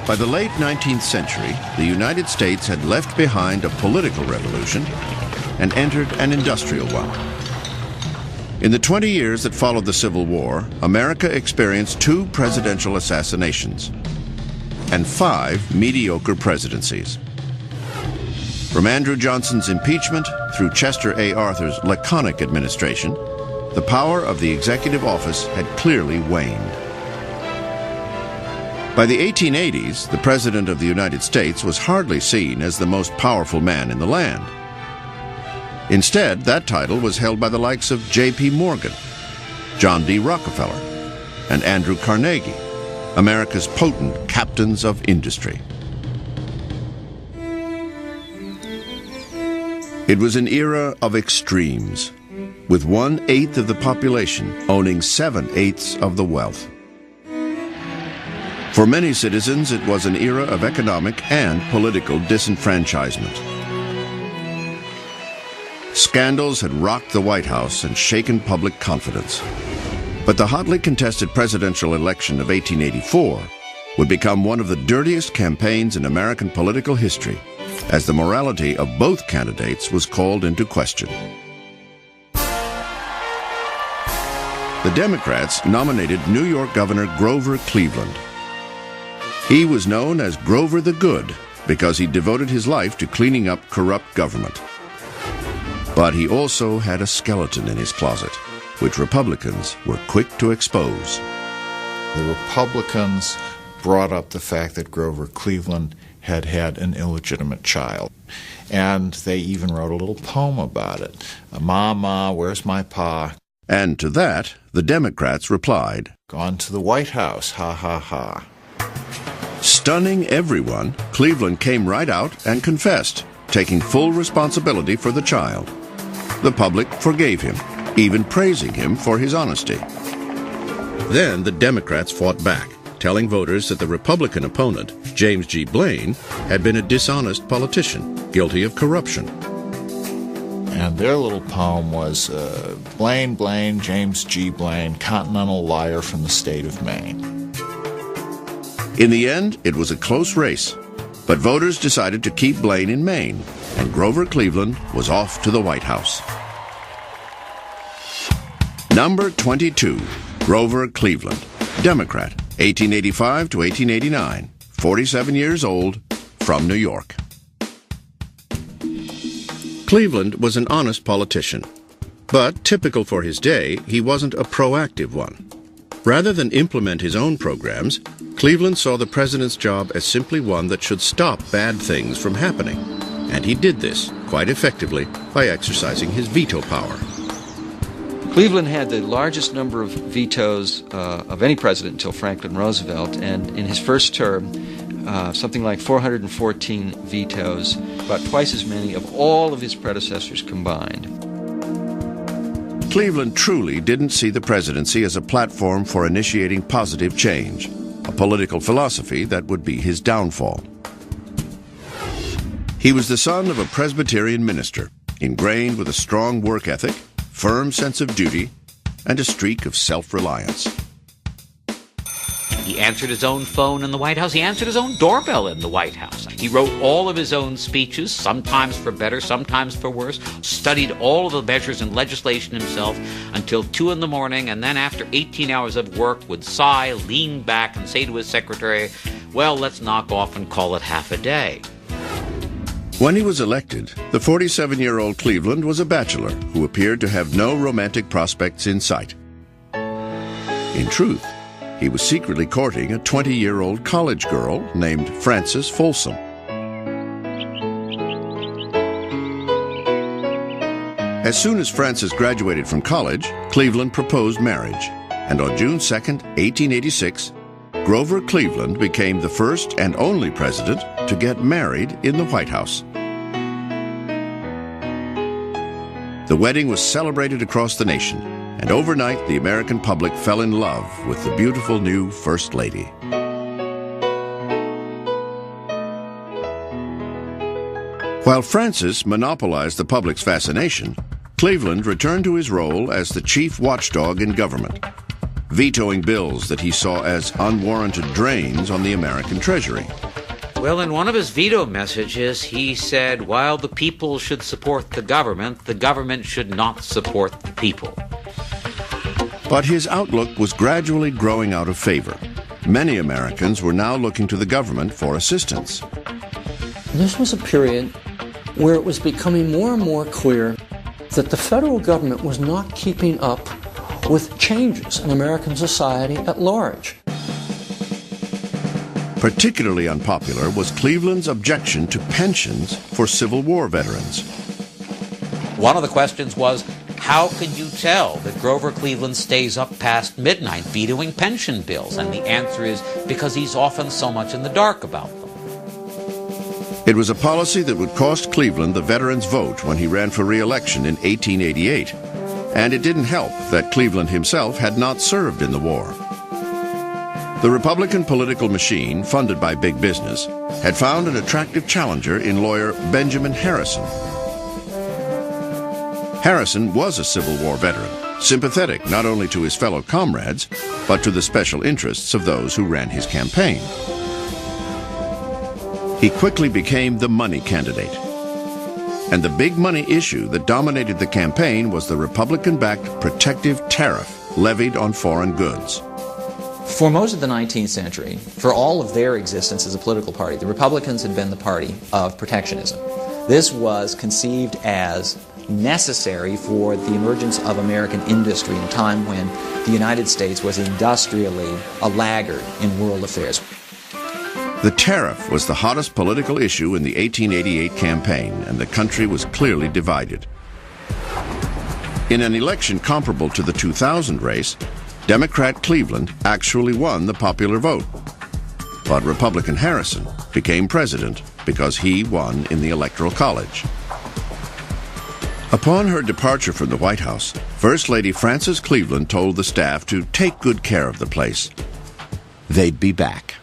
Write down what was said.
By the late 19th century, the United States had left behind a political revolution and entered an industrial one. In the 20 years that followed the Civil War, America experienced 2 presidential assassinations and 5 mediocre presidencies. From Andrew Johnson's impeachment through Chester A. Arthur's laconic administration, the power of the executive office had clearly waned. By the 1880s, the President of the United States was hardly seen as the most powerful man in the land. Instead, that title was held by the likes of J.P. Morgan, John D. Rockefeller, and Andrew Carnegie, America's potent captains of industry. It was an era of extremes, with 1/8 of the population owning 7/8 of the wealth. For many citizens, it was an era of economic and political disenfranchisement. Scandals had rocked the White House and shaken public confidence. But the hotly contested presidential election of 1884 would become one of the dirtiest campaigns in American political history, as the morality of both candidates was called into question. The Democrats nominated New York Governor Grover Cleveland. He was known as Grover the Good because he devoted his life to cleaning up corrupt government. But he also had a skeleton in his closet, which Republicans were quick to expose. The Republicans brought up the fact that Grover Cleveland had had an illegitimate child. And they even wrote a little poem about it. "Ma, where's my pa?" And to that, the Democrats replied, "Gone to the White House, ha ha ha." Stunning everyone, Cleveland came right out and confessed, taking full responsibility for the child. The public forgave him, even praising him for his honesty. Then the Democrats fought back, telling voters that the Republican opponent, James G. Blaine, had been a dishonest politician, guilty of corruption. And their little poem was, Blaine, James G. Blaine, continental liar from the state of Maine. In the end, it was a close race, but voters decided to keep Blaine in Maine, and Grover Cleveland was off to the White House. Number 22, Grover Cleveland, Democrat, 1885 to 1889, 47 years old, from New York. Cleveland was an honest politician, but typical for his day, he wasn't a proactive one. Rather than implement his own programs, Cleveland saw the president's job as simply one that should stop bad things from happening. And he did this quite effectively by exercising his veto power. Cleveland had the largest number of vetoes of any president until Franklin Roosevelt, and in his first term, something like 414 vetoes, about twice as many of all of his predecessors combined. Cleveland truly didn't see the presidency as a platform for initiating positive change, a political philosophy that would be his downfall. He was the son of a Presbyterian minister, ingrained with a strong work ethic, firm sense of duty, and a streak of self-reliance. He answered his own phone in the White House. He answered his own doorbell in the White House. He wrote all of his own speeches, sometimes for better, sometimes for worse, studied all of the measures and legislation himself until 2 in the morning, and then after 18 hours of work would sigh, lean back, and say to his secretary, "Well, let's knock off and call it half a day." When he was elected, the 47-year-old Cleveland was a bachelor who appeared to have no romantic prospects in sight. In truth, he was secretly courting a 20-year-old college girl named Frances Folsom. As soon as Frances graduated from college, Cleveland proposed marriage, and on June 2, 1886, Grover Cleveland became the first and only president to get married in the White House. The wedding was celebrated across the nation, and overnight the American public fell in love with the beautiful new First Lady. While Frances monopolized the public's fascination, Cleveland returned to his role as the chief watchdog in government. vetoing bills that he saw as unwarranted drains on the American treasury. Well, in one of his veto messages, he said, while the people should support the government should not support the people. But his outlook was gradually growing out of favor. Many Americans were now looking to the government for assistance. This was a period where it was becoming more and more clear that the federal government was not keeping up with changes in American society at large. Particularly unpopular was Cleveland's objection to pensions for Civil War veterans. One of the questions was, how can you tell that Grover Cleveland stays up past midnight vetoing pension bills? And the answer is because he's often so much in the dark about them. It was a policy that would cost Cleveland the veterans' vote when he ran for re-election in 1888. And it didn't help that Cleveland himself had not served in the war. The Republican political machine, funded by big business, had found an attractive challenger in lawyer Benjamin Harrison. Harrison was a Civil War veteran, sympathetic not only to his fellow comrades, but to the special interests of those who ran his campaign. He quickly became the money candidate. And the big money issue that dominated the campaign was the Republican-backed protective tariff levied on foreign goods. For most of the 19th century, for all of their existence as a political party, the Republicans had been the party of protectionism. This was conceived as necessary for the emergence of American industry in a time when the United States was industrially a laggard in world affairs. The tariff was the hottest political issue in the 1888 campaign, and the country was clearly divided. In an election comparable to the 2000 race, Democrat Cleveland actually won the popular vote. But Republican Harrison became president because he won in the Electoral College. Upon her departure from the White House, First Lady Frances Cleveland told the staff to take good care of the place. They'd be back.